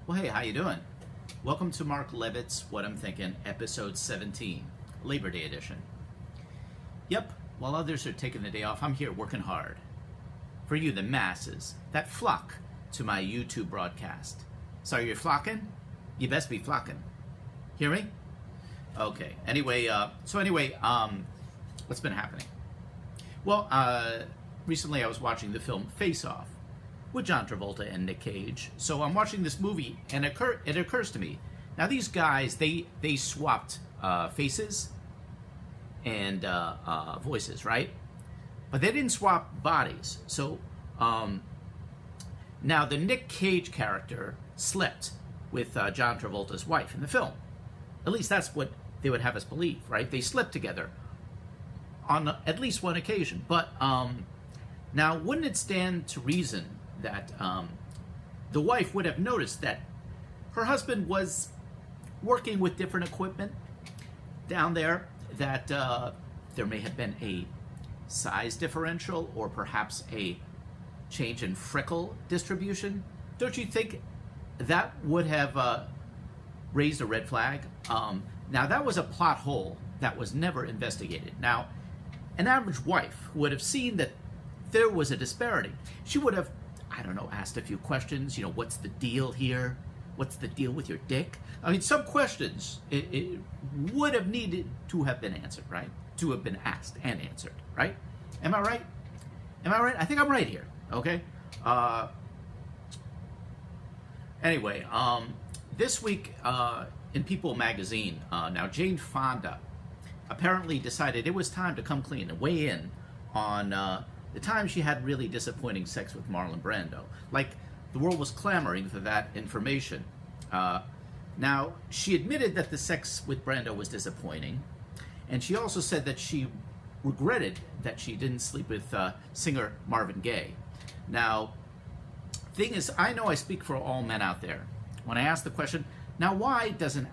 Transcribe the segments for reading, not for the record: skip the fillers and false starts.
Well, hey, how you doing? Welcome to Mark Levitt's What I'm Thinking, episode 17, Labor Day edition. Yep, while others are taking the day off, I'm here working hard. For you, the masses, that flock to my YouTube broadcast. So you're flocking? You best be flocking. Hear me? Okay. Anyway, what's been happening? Well, recently I was watching the film Face Off with John Travolta and Nick Cage. So I'm watching this movie, and it occurs to me, now these guys, they swapped faces and voices, right? But they didn't swap bodies. So now the Nick Cage character slept with John Travolta's wife in the film. At least that's what they would have us believe, right? They slept together on at least one occasion. But now, wouldn't it stand to reason that the wife would have noticed that her husband was working with different equipment down there, that there may have been a size differential or perhaps a change in freckle distribution? Don't you think that would have raised a red flag? Now, that was a plot hole that was never investigated. Now, an average wife would have seen that there was a disparity. She would have, I don't know, asked a few questions. You know, what's the deal here? What's the deal with your dick? I mean, some questions it would have needed to have been answered, right? To have been asked and answered, right? Am I right? Am I right? I think I'm right here, okay? Anyway, this week in People magazine, now Jane Fonda apparently decided it was time to come clean and weigh in on the time she had really disappointing sex with Marlon Brando. Like, the world was clamoring for that information. Now, she admitted that the sex with Brando was disappointing, and she also said that she regretted that she didn't sleep with singer Marvin Gaye. Now, thing is, I know I speak for all men out there when I ask the question, now why don't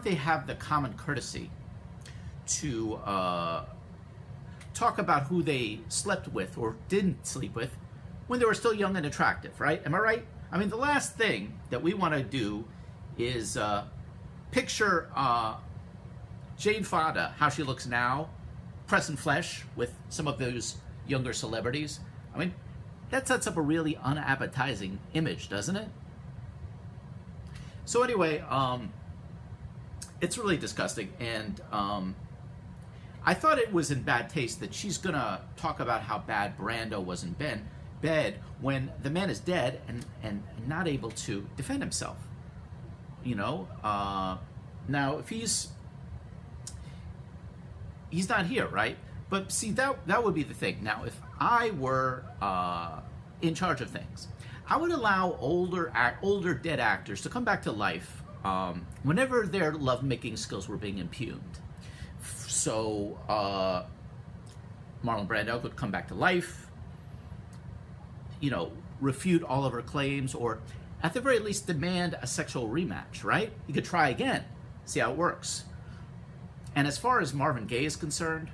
they have the common courtesy to talk about who they slept with or didn't sleep with when they were still young and attractive, right? Am I right? I mean, the last thing that we want to do is picture Jane Fonda, how she looks now, press and flesh with some of those younger celebrities. I mean, that sets up a really unappetizing image, doesn't it? So anyway, it's really disgusting, and I thought it was in bad taste that she's going to talk about how bad Brando was in bed when the man is dead and not able to defend himself. You know, now if he's not here, right? But see, that would be the thing. Now, if I were in charge of things, I would allow older dead actors to come back to life whenever their lovemaking skills were being impugned. So Marlon Brando could come back to life, you know, refute all of her claims, or at the very least demand a sexual rematch, right? You could try again, see how it works. And as far as Marvin Gaye is concerned,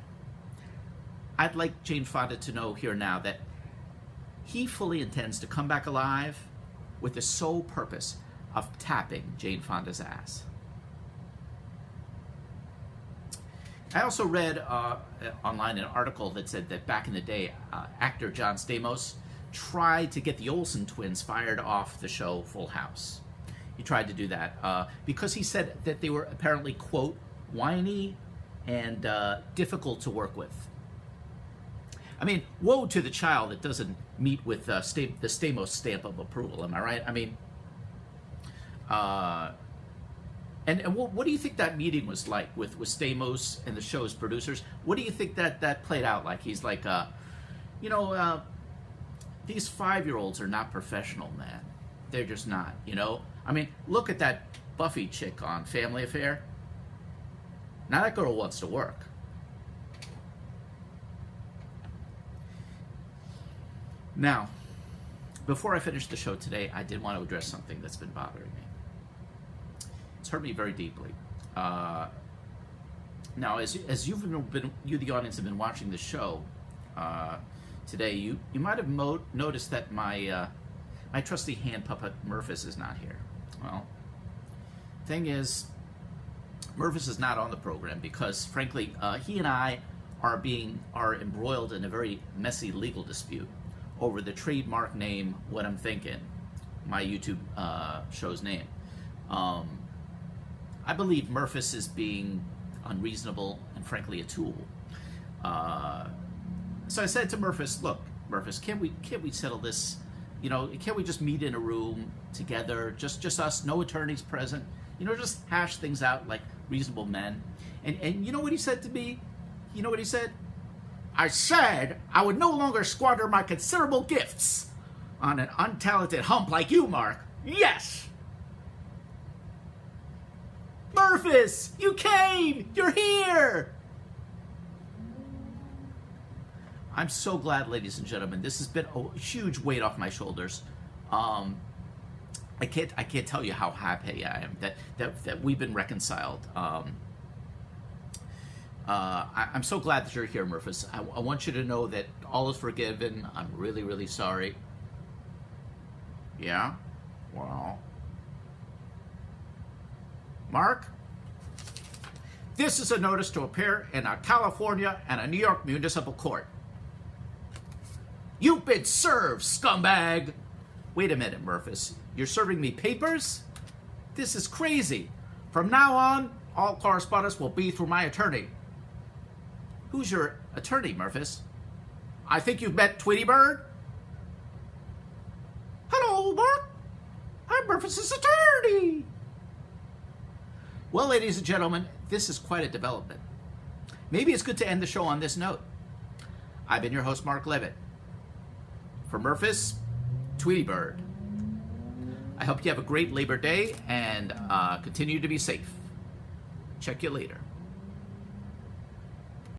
I'd like Jane Fonda to know here now that he fully intends to come back alive with the sole purpose of tapping Jane Fonda's ass. I also read online an article that said that back in the day, actor John Stamos tried to get the Olsen twins fired off the show Full House. He tried to do that because he said that they were apparently, quote, whiny and difficult to work with. I mean, woe to the child that doesn't meet with the Stamos stamp of approval, am I right? I mean, and what do you think that meeting was like with Stamos and the show's producers? What do you think that played out like? He's like, these 5-year-olds are not professional, man. They're just not, you know? I mean, look at that Buffy chick on Family Affair. Now that girl wants to work. Now, before I finish the show today, I did want to address something that's been bothering me. It's hurt me very deeply. Now, as you the audience have been watching the show, today. You might have noticed that my my trusty hand puppet Murphys is not here. Well, thing is, Murphys is not on the program because, frankly, he and I are embroiled in a very messy legal dispute over the trademark name What I'm Thinking, my YouTube show's name. I believe Murphys is being unreasonable and, frankly, a tool. So I said to Murphys, "Look, Murphys, can't we settle this? You know, can't we just meet in a room together, just us, no attorneys present? You know, just hash things out like reasonable men." And you know what he said to me? You know what he said? "I said I would no longer squander my considerable gifts on an untalented hump like you, Mark. Yes!" Murphys, you came! You're here! I'm so glad, ladies and gentlemen. This has been a huge weight off my shoulders. I can't tell you how happy I am that we've been reconciled. I'm so glad that you're here, Murphys. I want you to know that all is forgiven. I'm really, really sorry. Yeah? Well. Mark? This is a notice to appear in a California and a New York municipal court. You've been served, scumbag! Wait a minute, Murphys. You're serving me papers? This is crazy. From now on, all correspondence will be through my attorney. Who's your attorney, Murphys? I think you've met Tweety Bird? Hello, Mark. I'm Murphys' attorney. Well, ladies and gentlemen, this is quite a development. Maybe it's good to end the show on this note. I've been your host, Mark Levitt. For Murphys, Tweety Bird. I hope you have a great Labor Day and continue to be safe. Check you later.